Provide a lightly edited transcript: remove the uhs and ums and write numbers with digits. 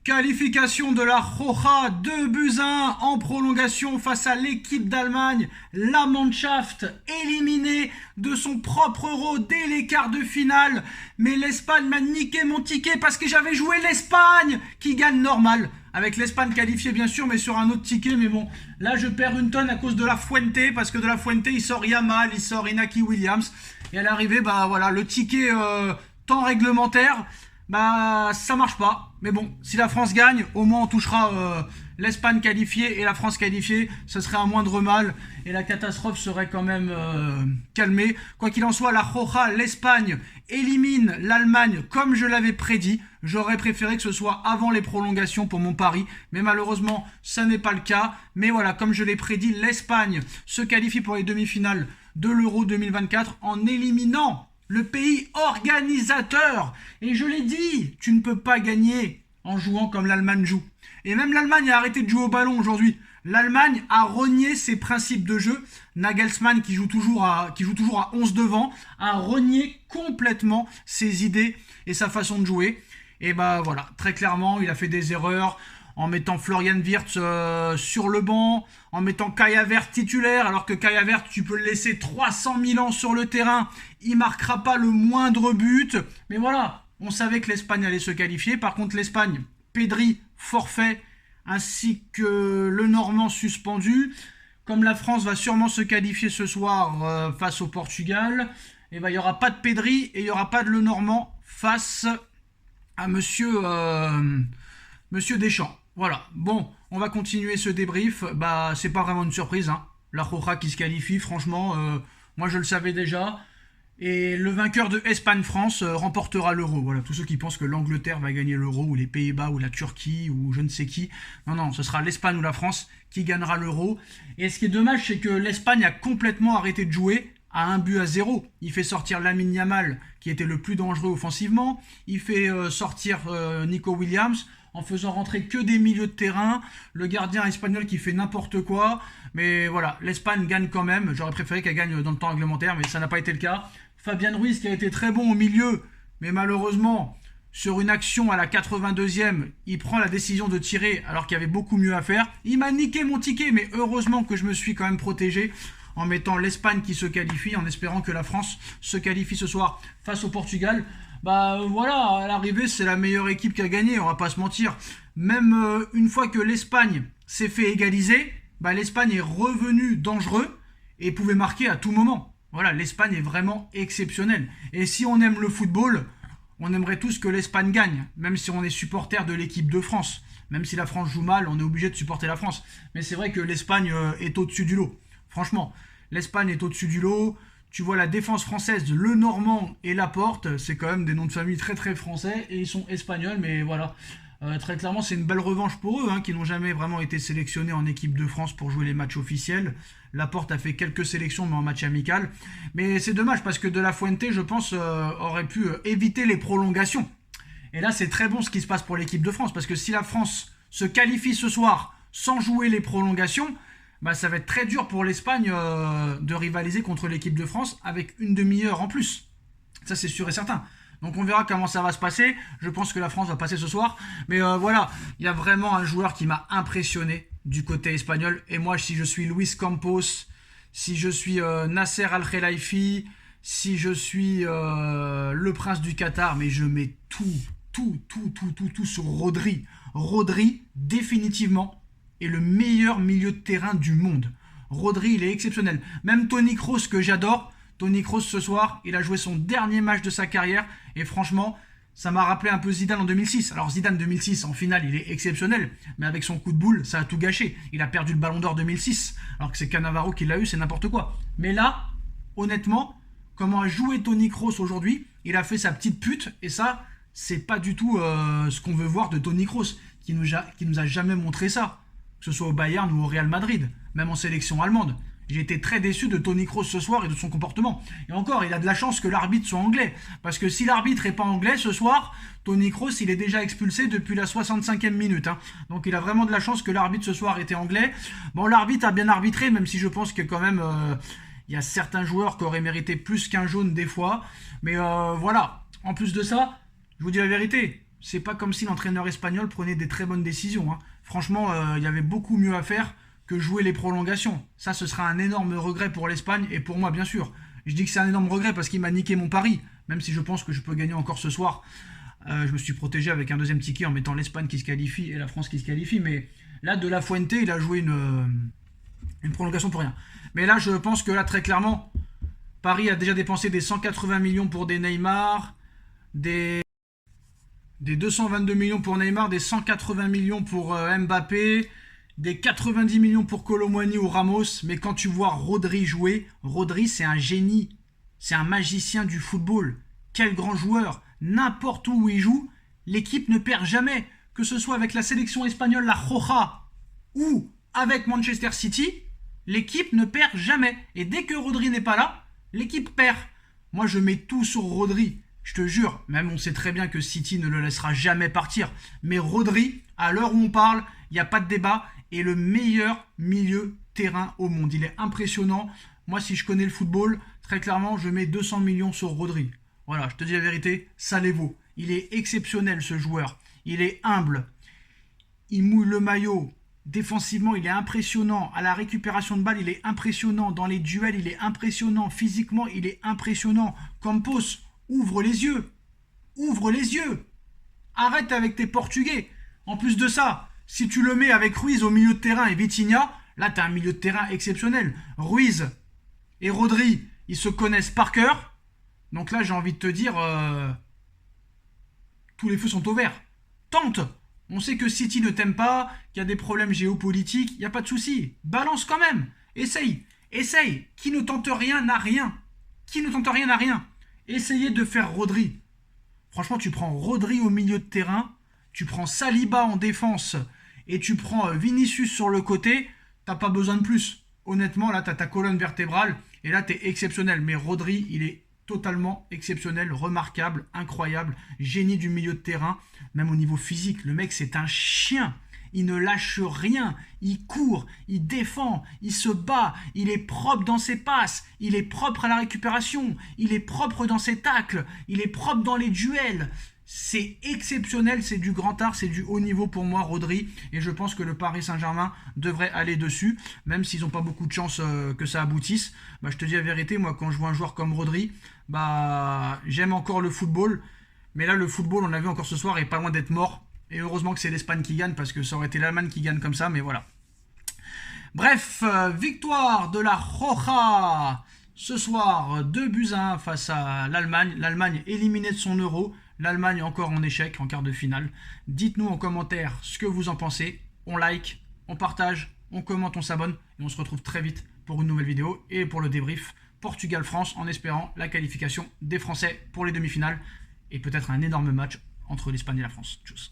Qualification de la Roja 2-1 en prolongation face à l'équipe d'Allemagne. La Mannschaft éliminée de son propre Euro dès les quarts de finale. Mais l'Espagne m'a niqué mon ticket parce que j'avais joué l'Espagne qui gagne normal. Avec l'Espagne qualifiée bien sûr, mais sur un autre ticket. Mais bon, là je perds une tonne à cause de la Fuente. Parce que de la Fuente il sort Yamal, il sort Inaki Williams. Et à l'arrivée, bah voilà, le ticket temps réglementaire, bah ça marche pas. Mais bon, si la France gagne, au moins on touchera l'Espagne qualifiée et la France qualifiée. Ce serait un moindre mal et la catastrophe serait quand même calmée. Quoi qu'il en soit, la Roja, l'Espagne élimine l'Allemagne comme je l'avais prédit. J'aurais préféré que ce soit avant les prolongations pour mon pari, mais malheureusement, ça n'est pas le cas. Mais voilà, comme je l'ai prédit, l'Espagne se qualifie pour les demi-finales de l'Euro 2024 en éliminant le pays organisateur. Et je l'ai dit, tu ne peux pas gagner en jouant comme l'Allemagne joue. Et même l'Allemagne a arrêté de jouer au ballon aujourd'hui. L'Allemagne a renié ses principes de jeu. Nagelsmann, qui joue toujours à 11 devant, a renié complètement ses idées et sa façon de jouer. Et bah voilà, très clairement, il a fait des erreurs en mettant Florian Wirtz sur le banc, en mettant Kai Havertz titulaire, alors que Kai Havertz, tu peux le laisser 300 000 ans sur le terrain, il marquera pas le moindre but. Mais voilà, on savait que l'Espagne allait se qualifier. Par contre, l'Espagne, Pedri, forfait, ainsi que le Normand suspendu. Comme la France va sûrement se qualifier ce soir face au Portugal, et ben, il n'y aura pas de Pedri et il n'y aura pas de le Normand face à Monsieur Deschamps. Voilà, bon, on va continuer ce débrief. Bah, c'est pas vraiment une surprise, hein. La Roja qui se qualifie, franchement, moi je le savais déjà. Et le vainqueur de Espagne-France remportera l'Euro. Voilà, tous ceux qui pensent que l'Angleterre va gagner l'Euro, ou les Pays-Bas, ou la Turquie, ou je ne sais qui. Non, ce sera l'Espagne ou la France qui gagnera l'Euro. Et ce qui est dommage, c'est que l'Espagne a complètement arrêté de jouer à 1-0. Il fait sortir Lamine Yamal, qui était le plus dangereux offensivement. Il fait sortir Nico Williams, en faisant rentrer que des milieux de terrain. Le gardien espagnol qui fait n'importe quoi. Mais voilà, l'Espagne gagne quand même. J'aurais préféré qu'elle gagne dans le temps réglementaire, mais ça n'a pas été le cas. Fabian Ruiz qui a été très bon au milieu, mais malheureusement, sur une action à la 82e, il prend la décision de tirer alors qu'il y avait beaucoup mieux à faire. Il m'a niqué mon ticket, mais heureusement que je me suis quand même protégé en mettant l'Espagne qui se qualifie, en espérant que la France se qualifie ce soir face au Portugal. Bah voilà, à l'arrivée, c'est la meilleure équipe qui a gagné, on va pas se mentir. Même une fois que l'Espagne s'est fait égaliser, bah l'Espagne est revenue dangereux et pouvait marquer à tout moment. Voilà, l'Espagne est vraiment exceptionnelle. Et si on aime le football, on aimerait tous que l'Espagne gagne, même si on est supporter de l'équipe de France. Même si la France joue mal, on est obligé de supporter la France. Mais c'est vrai que l'Espagne est au-dessus du lot. Franchement, l'Espagne est au-dessus du lot. Tu vois la défense française, le Normand et Laporte, c'est quand même des noms de famille très très français et ils sont espagnols, mais voilà. Très clairement, c'est une belle revanche pour eux, hein, qui n'ont jamais vraiment été sélectionnés en équipe de France pour jouer les matchs officiels. Laporte a fait quelques sélections, mais en match amical. Mais c'est dommage, parce que De La Fuente, je pense, aurait pu éviter les prolongations. Et là, c'est très bon ce qui se passe pour l'équipe de France, parce que si la France se qualifie ce soir sans jouer les prolongations, bah, ça va être très dur pour l'Espagne de rivaliser contre l'équipe de France avec une demi-heure en plus. Ça, c'est sûr et certain. Donc on verra comment ça va se passer. Je pense que la France va passer ce soir. Mais voilà, il y a vraiment un joueur qui m'a impressionné du côté espagnol. Et moi, si je suis Luis Campos, si je suis Nasser Al-Khelaifi, si je suis le prince du Qatar, mais je mets tout sur Rodri. Rodri, définitivement, est le meilleur milieu de terrain du monde. Rodri, il est exceptionnel. Même Toni Kroos, que j'adore, Toni Kroos ce soir, il a joué son dernier match de sa carrière et franchement, ça m'a rappelé un peu Zidane en 2006. Alors Zidane 2006, en finale, il est exceptionnel, mais avec son coup de boule, ça a tout gâché. Il a perdu le Ballon d'Or 2006, alors que c'est Cannavaro qui l'a eu, c'est n'importe quoi. Mais là, honnêtement, comment a joué Toni Kroos aujourd'hui, il a fait sa petite pute et ça, c'est pas du tout ce qu'on veut voir de Toni Kroos, qui nous a jamais montré ça, que ce soit au Bayern ou au Real Madrid, même en sélection allemande. J'ai été très déçu de Toni Kroos ce soir et de son comportement. Et encore, il a de la chance que l'arbitre soit anglais. Parce que si l'arbitre n'est pas anglais ce soir, Toni Kroos, il est déjà expulsé depuis la 65e minute. Hein. Donc il a vraiment de la chance que l'arbitre ce soir était anglais. Bon, l'arbitre a bien arbitré, même si je pense que quand même, il y a certains joueurs qui auraient mérité plus qu'un jaune des fois. Mais voilà, en plus de ça, je vous dis la vérité, c'est pas comme si l'entraîneur espagnol prenait des très bonnes décisions, hein. Franchement, il y avait beaucoup mieux à faire que jouer les prolongations. Ça, ce sera un énorme regret pour l'Espagne et pour moi, bien sûr. Je dis que c'est un énorme regret parce qu'il m'a niqué mon pari, même si je pense que je peux gagner encore ce soir. Je me suis protégé avec un deuxième ticket en mettant l'Espagne qui se qualifie et la France qui se qualifie, mais là, De La Fuente, il a joué une prolongation pour rien. Mais là, je pense que là, très clairement, Paris a déjà dépensé des 180 millions pour des Neymar, des 222 millions pour Neymar, des 180 millions pour Mbappé, des 90 millions pour Kolo Muani ou Ramos. Mais quand tu vois Rodri jouer, Rodri c'est un génie, c'est un magicien du football. Quel grand joueur! N'importe où il joue, l'équipe ne perd jamais. Que ce soit avec la sélection espagnole, la Roja, ou avec Manchester City, l'équipe ne perd jamais. Et dès que Rodri n'est pas là, l'équipe perd. Moi, je mets tout sur Rodri. Je te jure, même on sait très bien que City ne le laissera jamais partir. Mais Rodri, à l'heure où on parle, il n'y a pas de débat, est le meilleur milieu terrain au monde. Il est impressionnant. Moi, si je connais le football, très clairement, je mets 200 millions sur Rodri. Voilà, je te dis la vérité, ça les vaut. Il est exceptionnel, ce joueur. Il est humble. Il mouille le maillot. Défensivement, il est impressionnant. À la récupération de balles, il est impressionnant. Dans les duels, il est impressionnant. Physiquement, il est impressionnant. Campos, ouvre les yeux. Ouvre les yeux. Arrête avec tes Portugais. En plus de ça, si tu le mets avec Ruiz au milieu de terrain et Vitinha, là, tu as un milieu de terrain exceptionnel. Ruiz et Rodri, ils se connaissent par cœur. Donc là, j'ai envie de te dire, tous les feux sont au vert. Tente. On sait que City ne t'aime pas, qu'il y a des problèmes géopolitiques, il n'y a pas de souci. Balance quand même. Essaye. Essaye. Qui ne tente rien n'a rien. Qui ne tente rien n'a rien. Essayez de faire Rodri. Franchement, tu prends Rodri au milieu de terrain, tu prends Saliba en défense et tu prends Vinicius sur le côté, t'as pas besoin de plus. Honnêtement, là, t'as ta colonne vertébrale et là, t'es exceptionnel. Mais Rodri, il est totalement exceptionnel, remarquable, incroyable, génie du milieu de terrain, même au niveau physique. Le mec, c'est un chien. Il ne lâche rien, il court, il défend, il se bat, il est propre dans ses passes, il est propre à la récupération, il est propre dans ses tacles, il est propre dans les duels. C'est exceptionnel, c'est du grand art, c'est du haut niveau pour moi, Rodri, et je pense que le Paris Saint-Germain devrait aller dessus, même s'ils n'ont pas beaucoup de chance que ça aboutisse. Bah, je te dis la vérité, moi quand je vois un joueur comme Rodri, bah, j'aime encore le football, mais là le football, on l'a vu encore ce soir, est pas loin d'être mort. Et heureusement que c'est l'Espagne qui gagne, parce que ça aurait été l'Allemagne qui gagne comme ça, mais voilà. Bref, victoire de la Roja ce soir, 2-1 face à l'Allemagne. L'Allemagne éliminée de son euro, l'Allemagne encore en échec en quart de finale. Dites-nous en commentaire ce que vous en pensez. On like, on partage, on commente, on s'abonne. Et on se retrouve très vite pour une nouvelle vidéo et pour le débrief Portugal-France, en espérant la qualification des Français pour les demi-finales. Et peut-être un énorme match entre l'Espagne et la France. Tchuss.